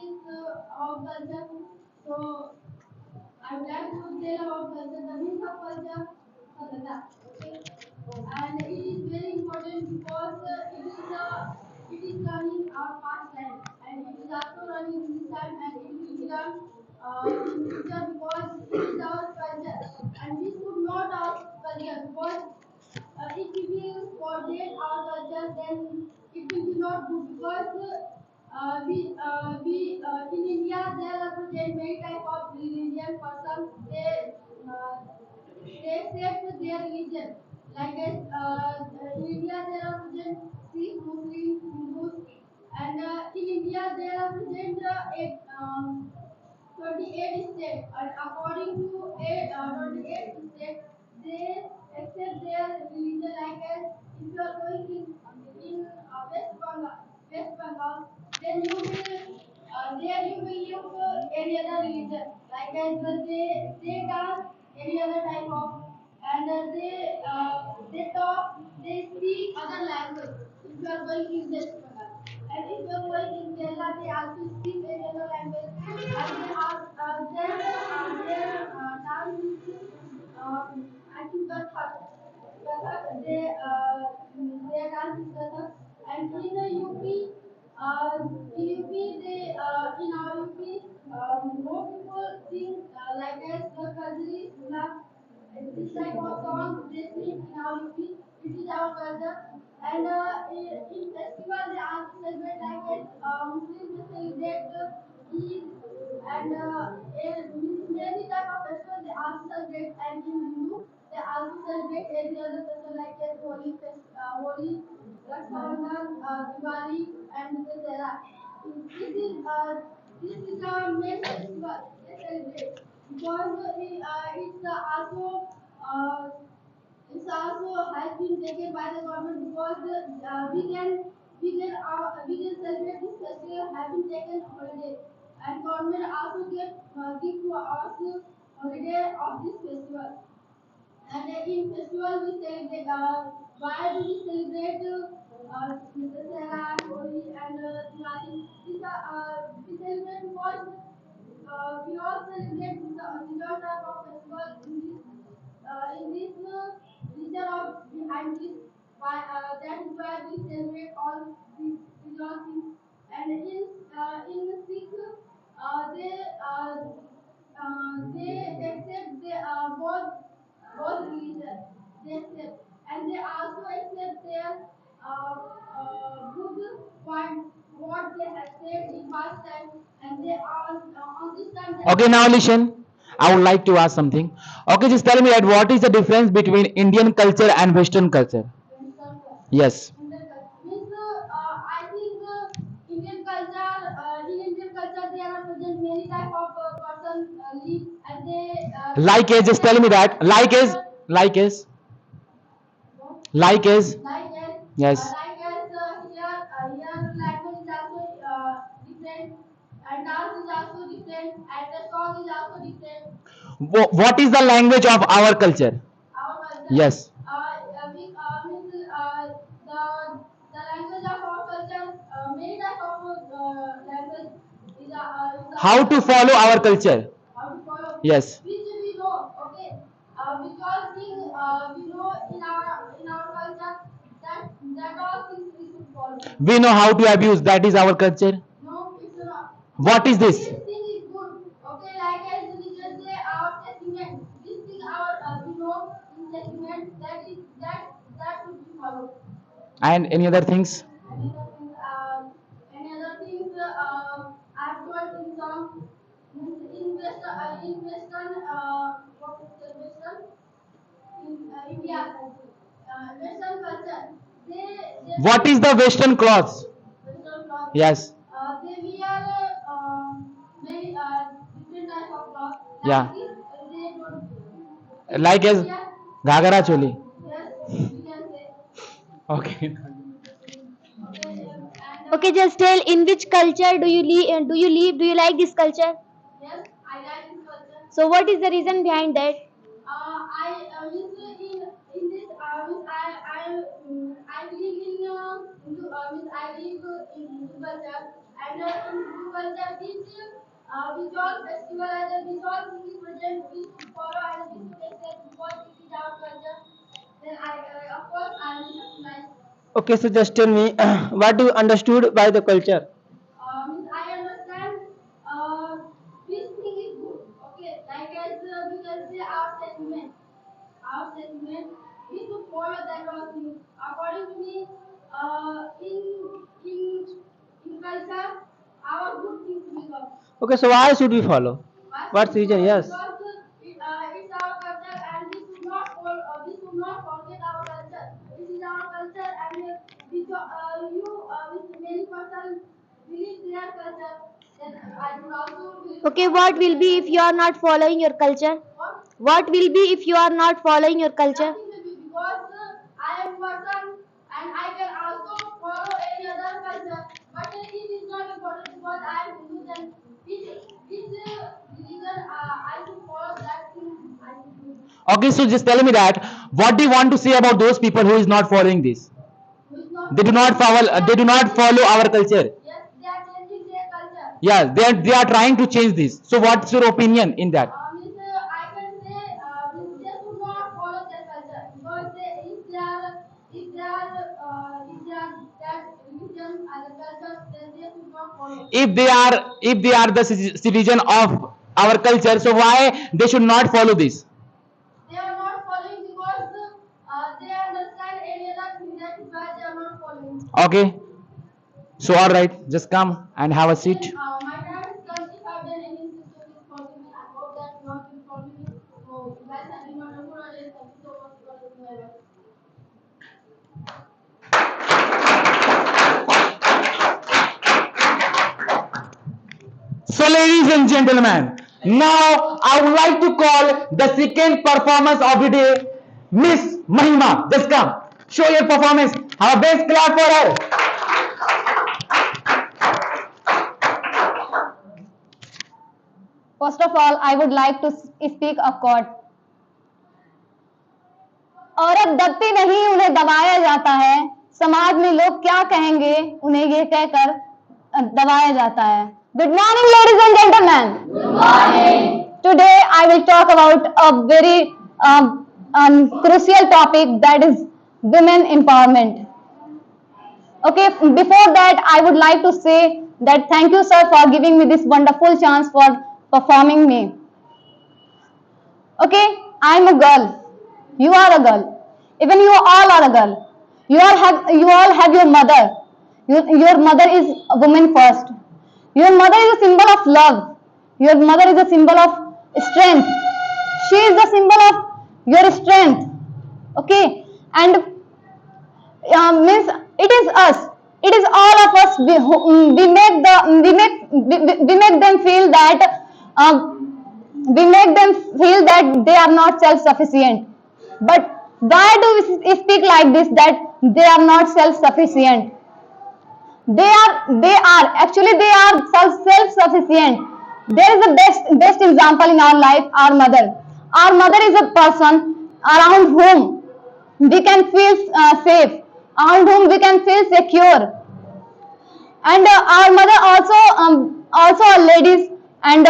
is about culture. So I would like to tell about culture, the meaning of culture, okay? And it is very important because it is running our past time, and it is also running in this time, and it will be run in future because it is our culture, and we should not our culture because if we will forget our culture, then it will be not good because in India there are present many type of religion person. They accept their religion. Like in India there are present Sikh, Muslims, Hindus, and in India there are present 28 states, and according to 28 states, they accept their religion. Like as if you are going in West Bengal, then you will there you will use any other religion. Like as they dance any other type of, and they talk, they speak other language. If you are going in West Bengal, and if you are going in Kerala, they also speak any other language, and they are their dance is I think Kathak. Kathak. Their dance is Kathak, and in the UP, in our UP, more people sing like as the Kajri, this type of song they sing in our UP. It is our culture. And in festival they also celebrate like as Muslims they celebrate Eid, and many type of festival they also celebrate. And in Hindu they also celebrate every other festival like as Holi, Raksha Bandhan, Diwali, and Dussehra. This is our main festival they celebrate because uh, it's also has been taken by the government because we can celebrate this festival have been taken holiday, and government also give to us holiday of this festival. And in festival we celebrate. Why do we celebrate Dussehra, Holi, and Diwali? We celebrate because we all celebrate the type of festival in this reason of behind this. Why that is why we celebrate all these all things. And in Sikh, they they accept both religion. They accept, and they also accept their good point what they have said in past time, and they are on this time they Okay, are now listen. I would like to ask something. Okay, just tell me that what is the difference between Indian culture and Western culture? Venezuela. Yes. Indian culture means I think in Indian culture there are present many type of person live, and they Like is, accept just their tell me that. culture. Like is, What? like is. Yes. Like as here language is also different, and dance is also different, and the song is also different. What is the language of our culture? Our culture. Yes. Means the language of our culture. Many type of language is our How to follow our culture? how to follow, Yes. which we know. Okay, which all things we know in our culture, that all things we should follow. We know how to abuse. That is our culture. No, it's not. What is But this? this thing is good. Okay, like as we just say our testament. This thing our we know in testament that should be followed. And any other things? Any other things I've told in some in Western what is the Western in India Western culture they What is the Western clothes? Western cloth. Yes. They wear many different type of cloth. Yeah. Like this, they don't. Like In as India, Ghagara choli. yes, we can say. Okay. Okay, and Okay, just tell in which culture do you live? Do you live? Do you like this culture? yes, I like this culture. So, what is the reason behind that? I means in this means I live in Hindu means I live in Hindu culture, And in Hindu culture, which all festival and which all thing is present, we should follow and we should accept because it is our culture. Then of course, I will recognize. Okay, so just tell me what you understood by the culture. Means I understand this thing is good. Okay, like as we can say our sentiment, we should follow that all things. According to me, in culture, our good things will come. Okay, so why should we follow? Why What's should we reason? follow? Yes. Because it's our culture and we should not forget our culture. This is our culture and with many persons believe their culture. Then I would also believe. Okay, what will be if you are not following your culture? What? What will be if you are not following your culture? Nothing will be because I am person and I can also follow any other culture. But it is not important because I am Hindu then which religion I should follow that thing I should do. Okay, so just tell me that what do you want to say about those people who is not following this? Who is not They do not follow. They do not follow our culture. Yes, they are changing their culture. Yeah, they are trying to change this. So what's your opinion in that? Means I can say means they should not follow their culture because if they are that religion and the culture then they should not follow. If they are the citizen of our culture, so why they should not follow this? They are not following because they understand any other thing. That is why they are not following. Okay, so all right, just come and have a seat. Then my time is done. If I've done any mistake, please forgive me. I hope that you all will forgive me. So you guys have been wonderful and thank you so much for listening to my life. So, ladies and gentlemen, now I would like to call the second performance of the day, Miss Mahima. Just come, show your performance. Have a best clap for her. First of all, I would like to speak a quote. औरत दबती नहीं उन्हें दबाया जाता है समाज में लोग क्या कहेंगे उन्हें ये कहकर दबाया जाता है Good morning ladies and gentlemen. Good morning. Today I will talk about a very crucial topic that is women empowerment. Okay, before that I would like to say that thank you sir for giving me this wonderful chance for performing me. Okay, I am a girl. You are a girl. Even you all are a girl. You all have your mother. Your mother is a woman first. Your mother is a symbol of love. Your mother is a symbol of strength. She is the symbol of your strength. Okay, and means it is us. It is all of us. We make them feel that they are not self-sufficient. But why do we speak like this that they are not self-sufficient? They are actually they are self-sufficient. There is a best example in our life, our mother. Our mother is a person around whom we can feel safe, around whom we can feel secure. And our mother also a ladies, and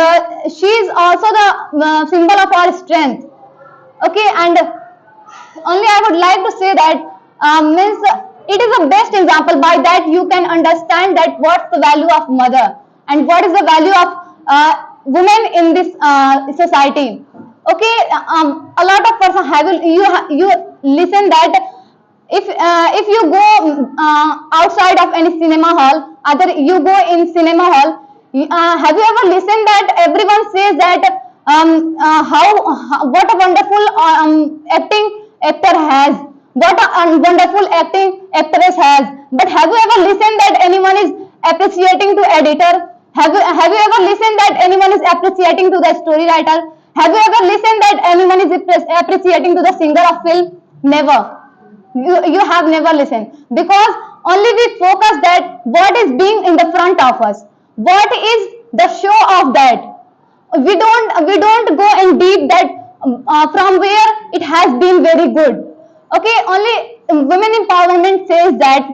she is also the symbol of our strength. Okay, and only I would like to say that means it is a best example. By that you can understand that what's the value of mother and what is the value of women in this society. Okay, a lot of person you listen that if you go outside of any cinema hall, either you go in cinema hall, have you ever listened that everyone says that what a wonderful acting actor has, what a wonderful acting actress has, but have you ever listened that anyone is appreciating to editor? Have you ever listened that anyone is appreciating to the story writer? Have you ever listened that anyone is appreciating to the singer of film? Never. You have never listened, because only we focus that what is being in the front of us, what is the show of that. We don't go in deep that from where it has been very good. Okay, only women empowerment says that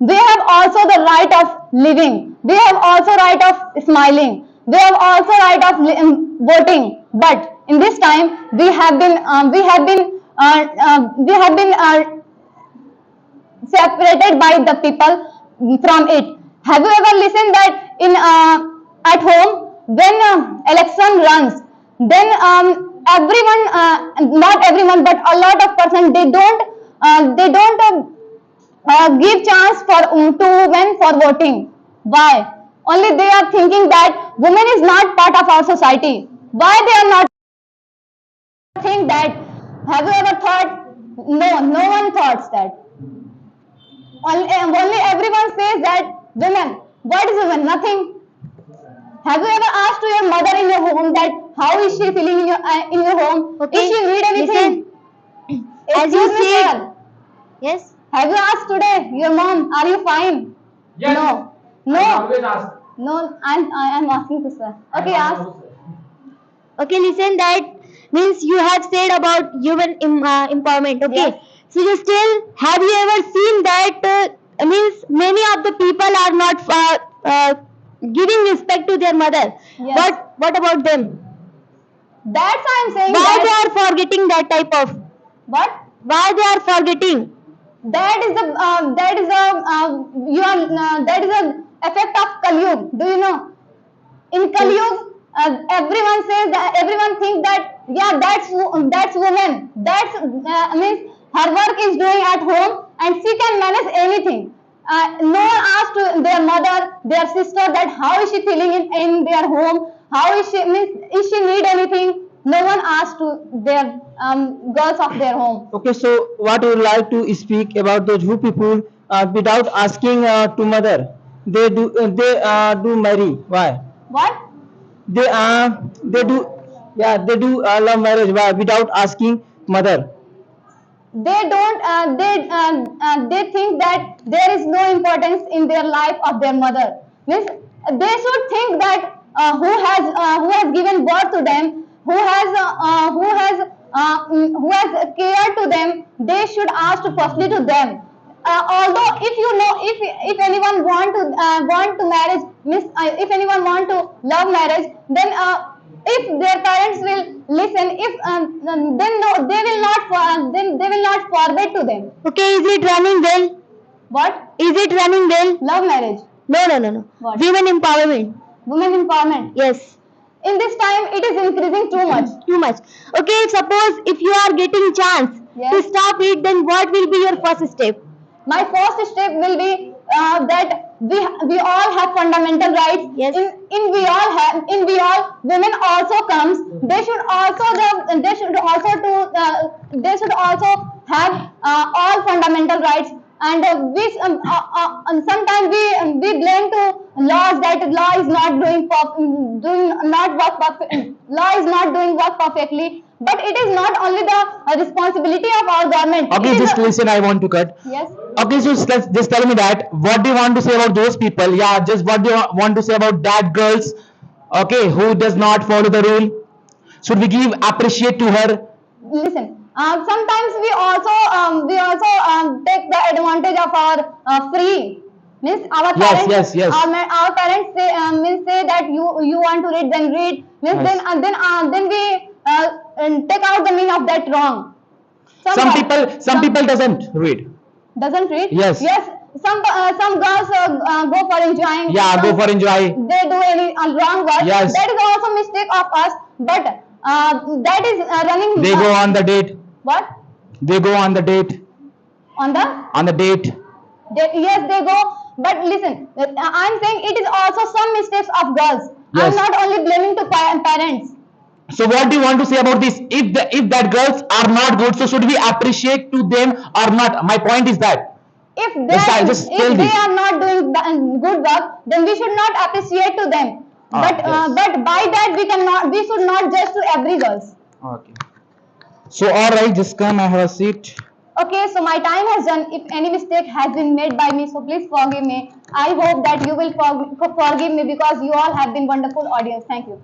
they have also the right of living, We have also right of smiling. We have also right of voting. But in this time, we have been separated by the people from it. Have you ever listened that in at home when election runs, then everyone, not everyone, but a lot of person, they don't give chance for to women for voting. Why? Only they are thinking that women is not part of our society. Why they are not think that? Have you ever thought? No, no one thoughts that. Only everyone says that women. What is women? Nothing. Have you ever asked to your mother in your home that how is she feeling in your home? Okay, Is she need anything? As you Excuse me, said, sir. yes. Have you asked today your mom? Are you fine? Yes. No. I No. always ask. No. I'm asking to sir. Okay, ask. Okay, listen. That means you have said about human empowerment. Okay. Yes. So you still have you ever seen that? Means many of the people are not giving respect to their mother. Yes. But what about them? That's why I'm saying Why that. they are forgetting that type of? What? Why they are forgetting? That is that is a effect of Kalyug. Do you know? In Kalyug, everyone says that everyone thinks that yeah, that's woman. That's means her work is doing at home and she can manage anything. No one asked to their mother, their sister that how is she feeling in their home? How is she means is she need anything? No one asked to their girls of their home. Okay, so what would you like to speak about those who people without asking to mother, they do marry. Why? What? They do, yeah, they do love marriage. Why? Without asking mother. They don't they think that there is no importance in their life of their mother. Means they should think that who has given birth to them, who has cared to them, they should ask to firstly to them. Although if you know, if anyone want to marriage, means if anyone want to love marriage, then if their parents will listen, if then no, they will not forward to them. Okay, is it running well? What? Is it running well? Love marriage, No, no, no, no. What? Women empowerment. women empowerment. Yes. In this time, it is increasing too much. Too much. Okay, suppose if you are getting chance Yes. to stop it, then what will be your first step? My first step will be that we all have fundamental rights. Yes. In we all women also comes. They should also they should also have all fundamental rights. And sometimes we blame to laws that law is not law is not doing work perfectly. But it is not only the responsibility of our government. Okay, It is just a- listen. I want to cut. Yes. Okay, so just tell me that. What do you want to say about those people? Yeah, just what do you want to say about that girls? Okay, who does not follow the rule? Should we give appreciate to her? Listen. Sometimes we also take the advantage of our free. Means our Yes, parents. yes, yes. Our parents say means say that you want to read, then read. Means Yes. then we take out the meaning of that wrong. Some people doesn't read. doesn't read. Yes. Yes. Some girls go for enjoying. Yeah, go for enjoy. They do any wrong work. Yes. That is also mistake of us. But that is running. They go on the date. What? They go on the date. On the. On the date. Yes, they go. But listen, I'm saying it is also some mistakes of girls. Yes. I'm not only blaming to parents. So what do you want to say about this? If that girls are not good, so should we appreciate to them or not? My point is that. If Just tell if they this. are not doing good work, then we should not appreciate to them. Yes. But by that we should not judge to every girls. Okay. So all right, just come. I have a seat. Okay, so my time has done. If any mistake has been made by me, so please forgive me. I hope that you will forgive me because you all have been wonderful audience. Thank you.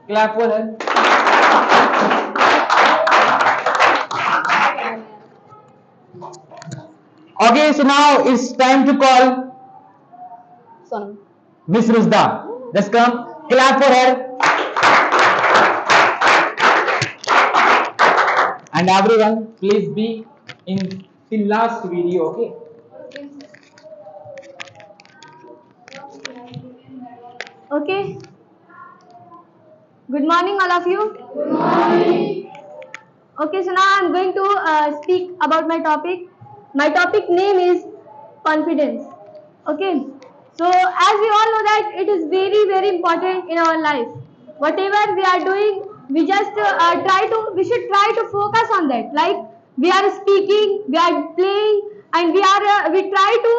Clap for her. Okay, so now it's time to call Sonam. Miss Rusda, just come, clap for her. And everyone, please be in the last video, okay? Okay. Good morning, all of you. Good morning. Okay, so now I'm going to speak about my topic. My topic name is confidence. Okay. So as we all know that it is very very important in our life. Whatever we are doing, we just we should try to focus on that. Like we are speaking, we are playing, and we try to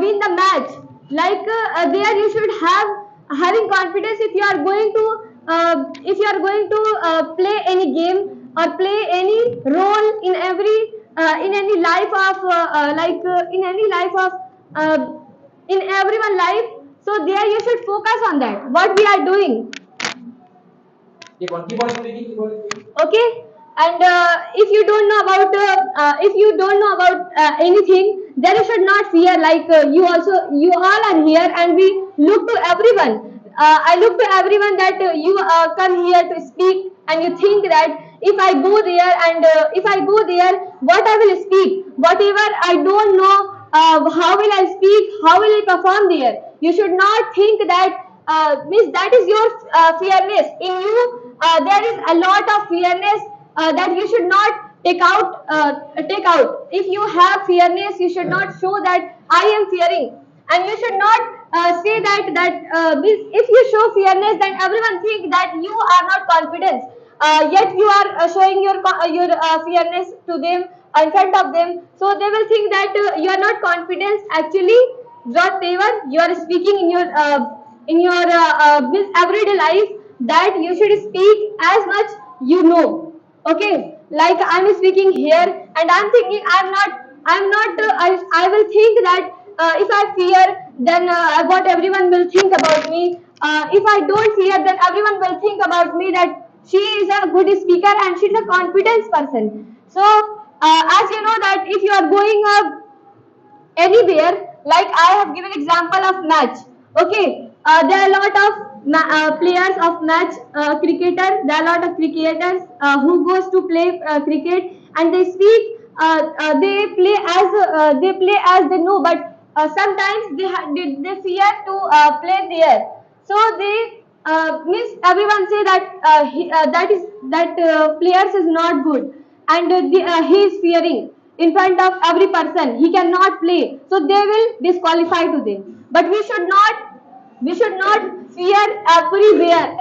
win the match. Like there you should having confidence if you are going to play any game or play any role in any life of in any life of in everyone life. So there you should focus on that what we are doing. Keep on speaking, keep on speaking. Okay. And if you don't know about anything, then you should not fear. Like you all are here, and we look to everyone. I look to everyone that you come here to speak, and you think that if I go there and if I go there, what I will speak, whatever I don't know, how will I speak, how will I perform there. You should not think that means that is your fearness in you. There is a lot of fearness that you should not take out. If you have fearness, you should not show that I am fearing, and you should not say if you show fearness, then everyone think that you are not confident. Yet you are showing your fearness to them in front of them, so they will think that you are not confident. Actually, whatever you are speaking in your everyday life, that you should speak as much you know. Okay, like I'm speaking here and I'm thinking I will think that if I fear, then what everyone will think about me. If I don't fear, then everyone will think about me that she is a good speaker and she's a confidence person. So as you know that if you are going anywhere, like I have given example of match. Okay, there are a lot of players of match, cricketers. There are a lot of cricketers who goes to play cricket, and they speak. They play as they know, but sometimes they fear to play there. So they means everyone say that players is not good, and he is fearing in front of every person. He cannot play, so they will disqualify to them. But we should not fear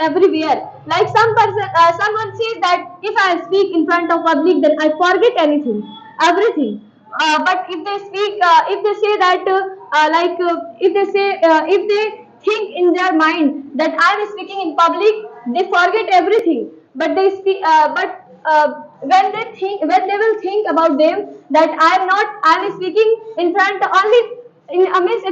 everywhere. Like someone says that if I speak in front of public, then I forget everything. But if they speak, if they say that if they think in their mind that I am speaking in public, they forget everything. But they speak, when they will think about them that I am speaking in front only in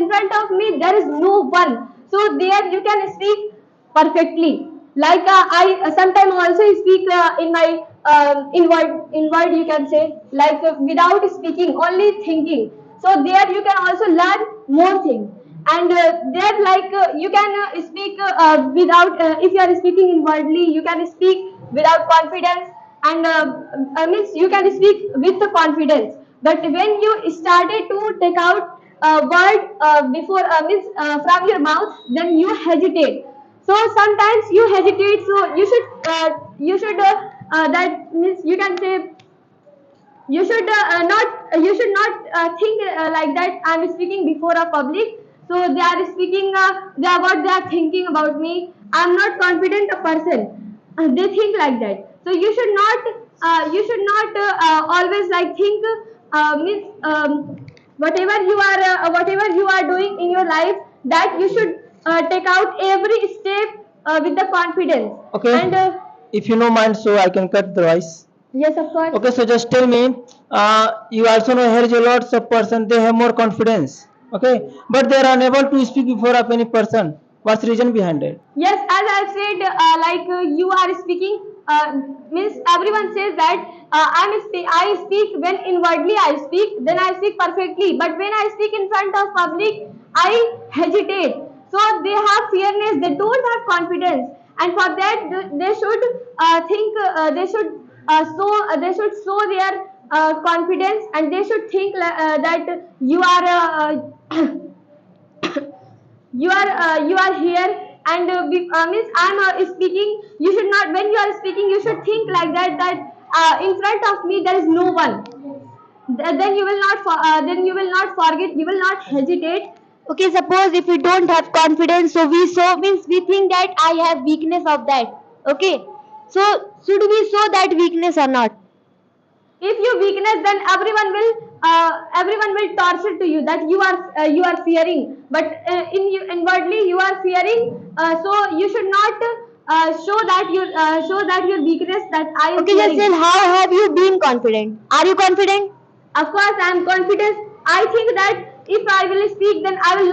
front of me, there is no one. So there you can speak perfectly. Like I sometimes also speak in my in word you can say, like without speaking, only thinking. So there you can also learn more things. And there like you can speak without if you are speaking inwardly, you can speak without confidence, and means you can speak with the confidence. But when you started to take out word before means from your mouth, then you hesitate. So sometimes you hesitate, so you should that means you can say you should not think like that I'm speaking before a public, so they are speaking they are thinking about me, I'm not confident a person. They think like that. So you should not always like think means whatever you are doing in your life, that you should take out every step with the confidence. Okay. And If you no mind, so I can cut the voice. yes, of course. Okay, so just tell me, you also know here is a lots of person, they have more confidence, okay, but they are unable to speak before of any person. What's the reason behind it? Yes, as I said, you are speaking, means everyone says that I speak when inwardly I speak, then I speak perfectly. But when I speak in front of public, I hesitate. So they have fearness, they don't have confidence, and for that they should think they should show their confidence, and they should think that you are you are here, and means I'm speaking. You should not, when you are speaking, you should think like that in front of me there is no one. Then you will not then you will not forget, you will not hesitate. Okay, suppose if you don't have confidence, so we think that I have weakness of that. Okay, so should we show that weakness or not? If you weakness, then everyone will torture to you that you are fearing, but in you inwardly you are fearing, so you should not show that your weakness, that I am Okay, fearing. Jasil, how have you been confident? Are you confident? Of course, I am confident. I think that if I will speak, then I will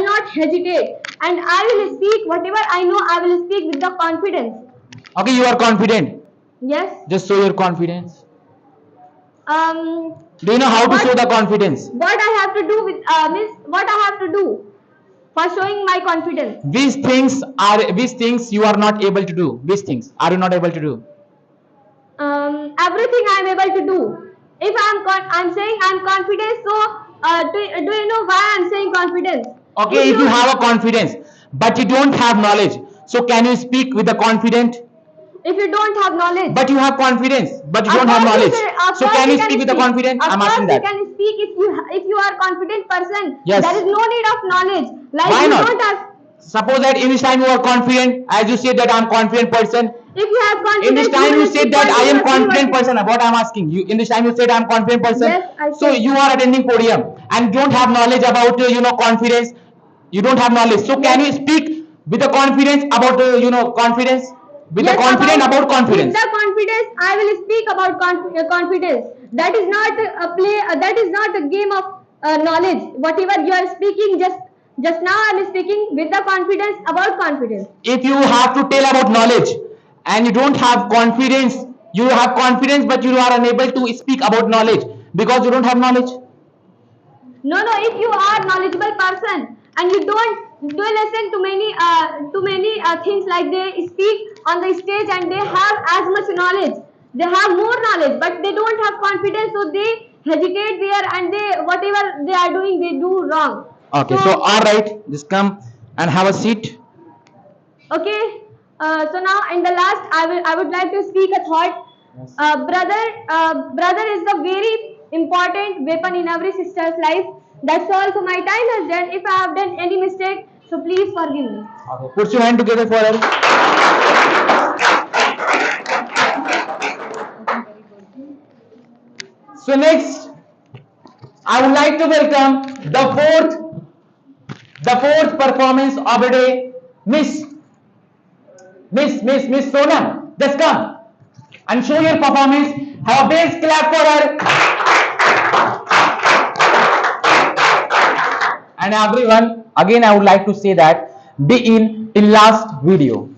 not hesitate, and I will speak whatever I know. I will speak with the confidence. Okay, you are confident. Yes. Just show your confidence. Um. Do you know how to What- show the confidence? What I have to do with means what I have to do for showing my confidence? Which things you are not able to do? Which things are you not able to do? Everything I am able to do. If I'm saying I'm confident, so do you know why I'm saying confidence? Okay, if you have a confidence, but you don't have knowledge, so can you speak with the confident? If you don't have knowledge, But you have confidence, but you of don't have course knowledge. of So course can you speak with the speak. confident? Of I'm course asking you that. can speak if you are confident person. Yes. There is no need of knowledge. Like Why you not? don't have. Suppose that in this time you are confident, as you said that I'm confident person. If you have confidence, In this time you will said speak that I am continuously confident what- person. What I'm asking you, in this time you said I'm confident person. Yes, I So said. you are attending podium and don't have knowledge about confidence. You don't have knowledge. So can you Yes. speak with the confidence about confidence? With Yes, the confidence about confidence. With the confidence, I will speak about confidence. That is not a play. That is not a game of knowledge. Whatever you are speaking, just now I am speaking with the confidence about confidence. If you have to tell about knowledge and you don't have confidence, you have confidence but you are unable to speak about knowledge because you don't have knowledge. No, if you are knowledgeable person and you don't do listen to many things, like they speak on the stage and they have as much knowledge, they have more knowledge, but they don't have confidence, so they hesitate there, and they whatever they are doing, they do wrong. Okay, so all right, just come and have a seat. Okay, so now in the last, I would like to speak a thought. Brother is the very important weapon in every sister's life. That's all. So my time has done. If I have done any mistake, so please forgive me. Okay, put your hand together for her. So next, I would like to welcome the fourth performance of the day, Miss Sonam. Just come and show your performance. Have a base clap for her. And everyone, again I would like to say that be in last video.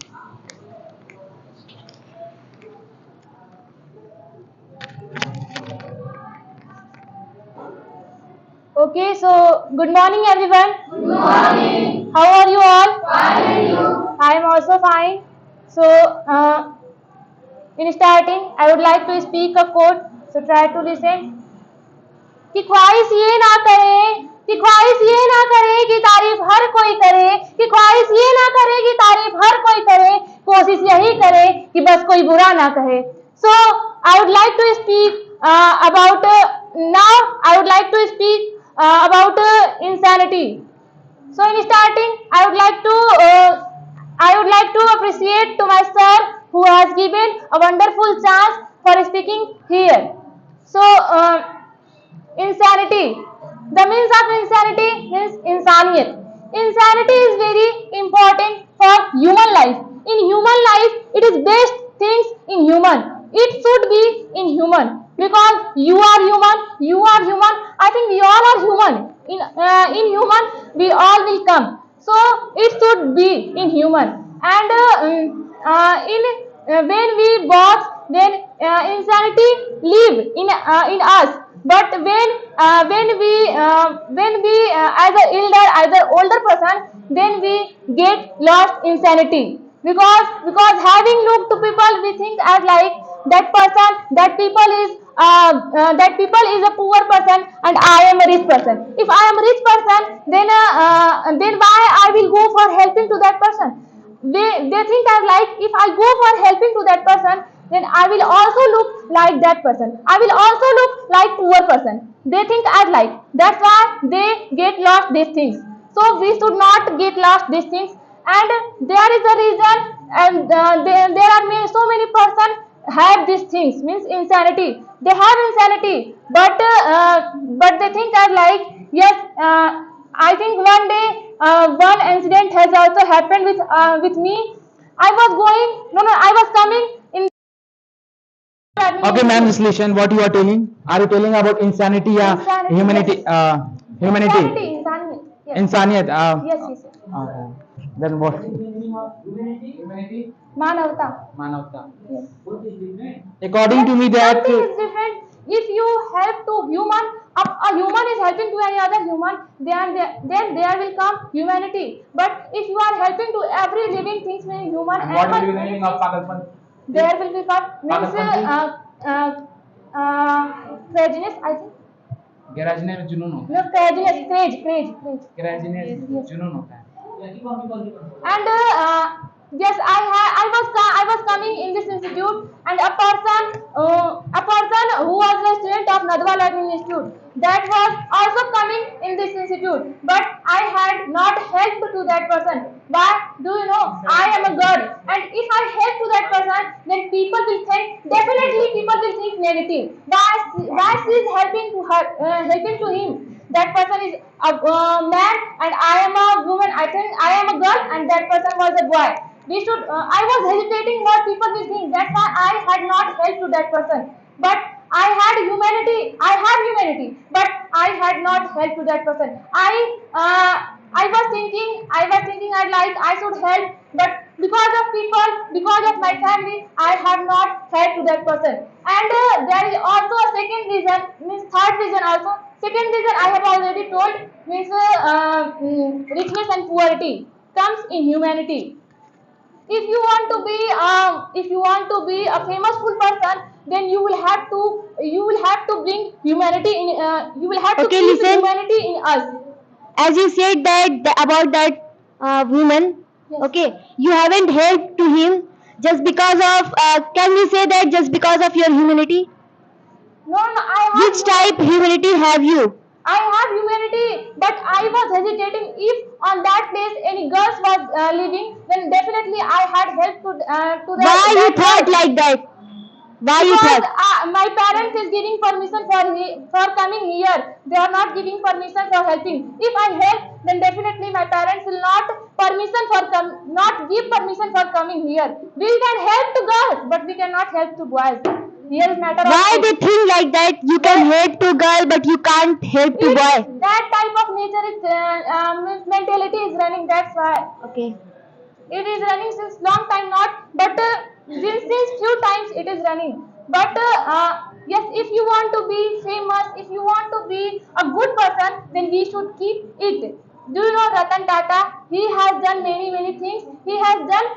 Okay, so good morning everyone. Good morning. How are you all? Fine, and you? I am also fine. So, in starting, I would like to speak a quote. So try to listen. कि ख्वाहिश ये ना करे, कि ख्वाहिश ये ना करे कि तारीफ हर कोई करे, कि ख्वाहिश ये ना करे कि तारीफ हर कोई करे, कोशिश यही करे कि बस कोई बुरा ना कहे. So I would like to speak about now. I would like to speak about insanity. So in starting, I would like to appreciate to my sir who has given a wonderful chance for speaking here. So insanity. The means of insanity is insaniyat. Insanity is very important for human life. In human life, it is best things in human. It should be in human because you are human. You are human. I think we all are human. In human, we all will come. So it should be in human. And when we both, then insanity live in us. But when as a older person, then we get lost in sanity, because having looked to people, we think as like that people is a poor person and I am a rich person. If I am a rich person, then why I will go for helping to that person? They think as like, if I go for helping to that person, then I will also look like that person. I will also look like poor person. They think as like, that's why they get lost these things. So we should not get lost these things. And there is a reason, and there are so many persons have these things, means insanity. They have insanity, but they think as like, yes, I think one day one incident has also happened with me. I was going, no, I was coming in. Okay, ma'am, just listen what you are telling. Are you telling about insanity, Insanity, humanity, yes. humanity, Insanity, yes. insaniyat? Yes. Then what? Manavta. Manavta. Yes. According to me, Yes, that something is different. If you help to human, a human is helping to any other human, then there will come humanity. But if you are helping to every living thing, human, what will be the animal, meaning of Pagalpan? there will be come means craziness, I think. Garage में जुनून होता No, craziness, craze. है, garage में Yes. जुनून होता है. And yes, I was coming in this institute, and a person who was a student of Nadwa Learning Institute, that was also coming in this institute, but I had not helped to that person. Why? Do you know, I am a girl, and if I help to that person, then people will think, definitely people will think negative. Why she is helping to her, helping to him? That person is a man and I am a woman. I think I am a girl and that person was a boy. We should. I was hesitating what people will think. That's why I had not helped to that person. But I had humanity. I have humanity, but I had not helped to that person. I was thinking. I like I should help, but because of people, because of my family, I have not helped to that person. And there is also a second reason, means third reason also. Second reason I have already told, means richness and poverty comes in humanity. If you want to be a famous full person, then you will have to bring humanity in. You will have to Okay, keep listen. humanity in us. As you said about that woman, Yes. okay, you haven't helped to him just because of. Can we say that just because of your humanity? No, I have. Which type humanity have you? I have humanity, but I was hesitating. If on that place any girls was living, then definitely I had helped to that. Why you that thought girl. like that? Why you Because thought? my parents is giving permission for coming here. They are not giving permission for helping. If I help, then definitely my parents will not give permission for coming here. We can help to girls, but we cannot help to boys. Here is matter Why of they think like that? You can help to girl, but you can't help to boy. that type of nature is mentality is running. That's why. Okay. It is running since long time, not, but since few times it is running. But yes, if you want to be famous, if you want to be a good person, then we should keep it. Do you know Ratan Tata? He has done many things. He has done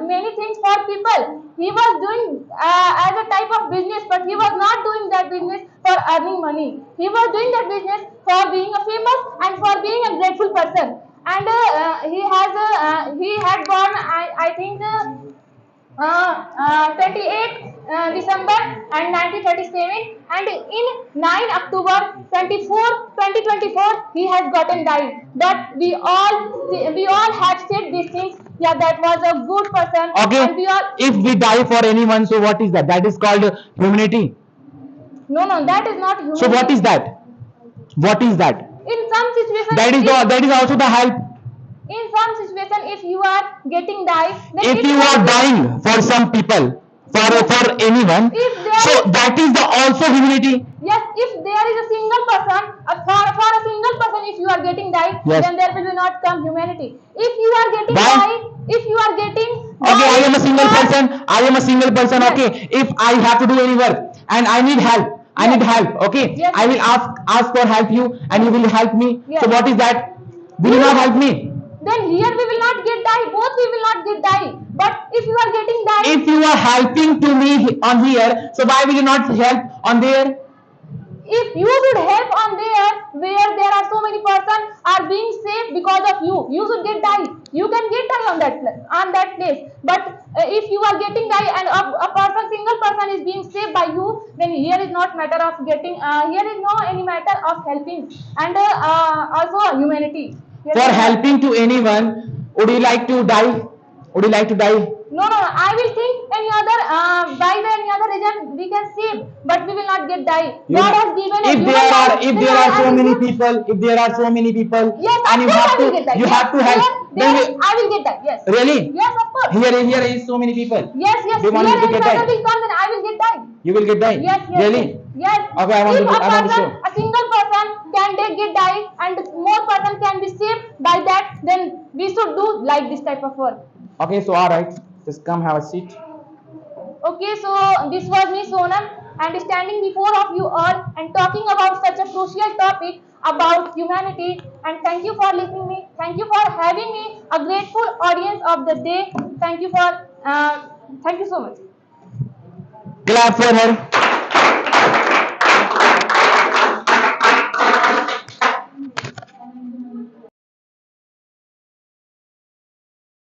many things for people. He was doing as a type of business, but he was not doing that business for earning money. He was doing that business for being a famous and for being a grateful person. And he had born, I think 28 December and 1937, and in 9 October 2024 he has gotten died. But we all have said these things. Yeah, that was a good person. Okay, And we all, if we die for anyone, so what is that? That is called humanity. no, that is not human. So what is that? What is that? In some situations, That is also the help. in some situation, if you are getting died, then If it you was- are dying for some people, for anyone, If there so is- that is the also humanity. Yes, if there is a single person, for a single person, if you are getting died, Yes. then there will not come humanity. If you are getting Why? died, if you are getting Okay, I am a single for- person. I am a single person. Yes. Okay, if I have to do any work and I need help, I need help. Okay. Yes. I will ask for help you, and you will help me. Yes. So what is that? Will you not help me? Then here we will not get die. Both we will not get die. But if you are getting die, If you are helping to me on here, so why will you not help on there? if you should help on there where there are so many persons are being saved because of you, you should get die. You can get die on that place. But if you are getting die and a person, single person is being saved by you, then here is not matter of getting. Here is no any matter of helping and also humanity. Here For is no- helping to anyone, would you like to die? Would you like to die? No, no, no. I will think any other by the any other reason we can save, but we will not get die. God has given a If human there are life, if then there I are so will many give- people, if there are so many people, Yes, and of you course have I will to get that. you Yes, have to help, there then I will get that. Yes. really? Yes, of course. Here is so many people. Yes, yes. Do you want Here me to any get matter that? will come, then I will get that. You will get die. Yes, yes. Really? Yes. Okay, I want If to a show. person, a single person can get die, and more person can be saved by that, then we should do like this type of work. Okay, so all right, just come have a seat. Okay, so this was me, Sonam, and standing before of you all and talking about such a crucial topic about humanity. And thank you for listening me. Thank you for having me, a grateful audience of the day. Thank you so much. Clap for her.